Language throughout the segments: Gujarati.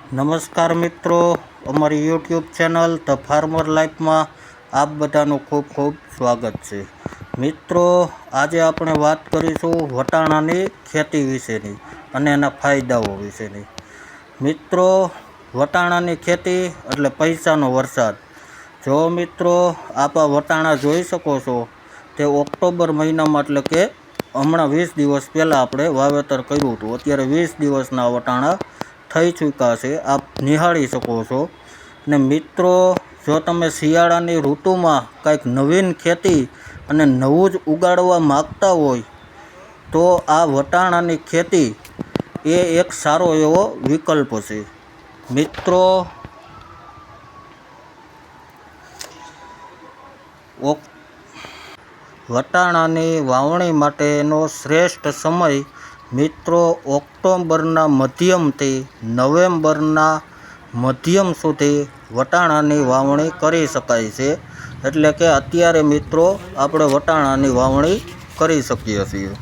નમસ્કાર મિત્રો, અમારી યુટ્યુબ ચેનલ ધ ફાર્મર લાઈફમાં આપ બધાનું ખૂબ ખૂબ સ્વાગત છે। મિત્રો, આજે આપણે વાત કરીશું વટાણાની ખેતી વિશેની અને એના ફાયદાઓ વિશેની। મિત્રો, વટાણાની ખેતી એટલે પૈસાનો વરસાદ। જો મિત્રો આપ આ વટાણા જોઈ શકો છો તે ઓક્ટોબર મહિનામાં એટલે કે હમણાં 20 દિવસ પહેલાં આપણે વાવેતર કર્યું હતું। અત્યારે 20 દિવસના વટાણા થઈ ચૂક્યા છે, આપ નિહાળી શકો છો। ને મિત્રો, જો તમે શિયાળાની ઋતુમાં કંઈક નવીન ખેતી અને નવું જ ઉગાડવા માગતા હોય તો આ વટાણાની ખેતી એ એક સારો એવો વિકલ્પ છે। મિત્રો, વટાણાની વાવણી માટેનો શ્રેષ્ઠ સમય મિત્રો ઓક્ટોબરના મધ્યમથી નવેમ્બરના મધ્યમ સુધી વટાણાની વાવણી કરી શકાય છે। એટલે કે અત્યારે મિત્રો આપણે વટાણાની વાવણી કરી શકીએ છીએ।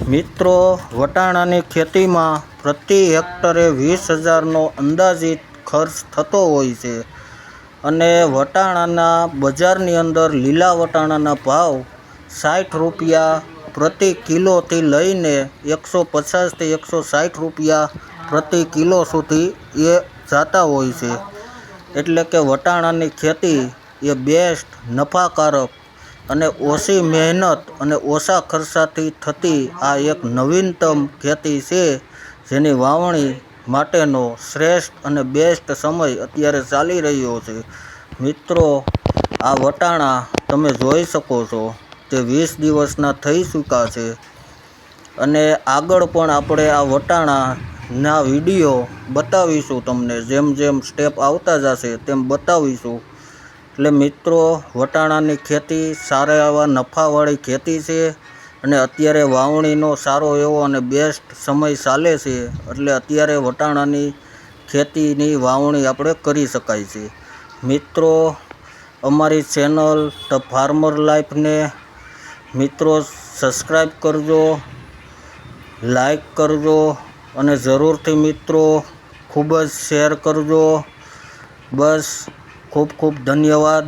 મિત્રો, વટાણાની ખેતીમાં પ્રતિ હેક્ટરે 20,000નો અંદાજિત ખર્ચ થતો હોય છે અને વટાણાના બજારની અંદર લીલા વટાણાના ભાવ 60 રૂપિયા પ્રતિ કિલોથી લઈને 150થી 160 રૂપિયા પ્રતિ કિલો સુધી એ જતા હોય છે। એટલે કે વટાણાની ખેતી એ બેસ્ટ, નફાકારક અને ઓછી મહેનત અને ઓછા ખર્ચાથી થતી આ એક નવીનતમ ખેતી છે, જેની વાવણી માટેનો શ્રેષ્ઠ અને બેસ્ટ સમય અત્યારે ચાલી રહ્યો છે। મિત્રો, આ વટાણા તમે જોઈ શકો છો તે 20 દિવસના થઈ ચૂક્યા છે અને આગળ પણ આપણે આ વટાણાના વિડીયો બતાવીશું તમને, જેમ જેમ સ્ટેપ આવતા જશે તેમ બતાવીશું। એટલે મિત્રો, વટાણાની ખેતી સારા એવા નફાવાળી ખેતી છે અને અત્યારે વાવણીનો સારો એવો અને બેસ્ટ સમય ચાલે છે। એટલે અત્યારે વટાણાની ખેતીની વાવણી આપણે કરી શકાય છે। મિત્રો, અમારી ચેનલ ધ ફાર્મર લાઈફને મિત્રો સબસ્ક્રાઈબ કરજો, લાઈક કરજો અને જરૂરથી મિત્રો ખૂબ જ શેર કરજો। બસ, ખૂબ ખૂબ ધન્યવાદ।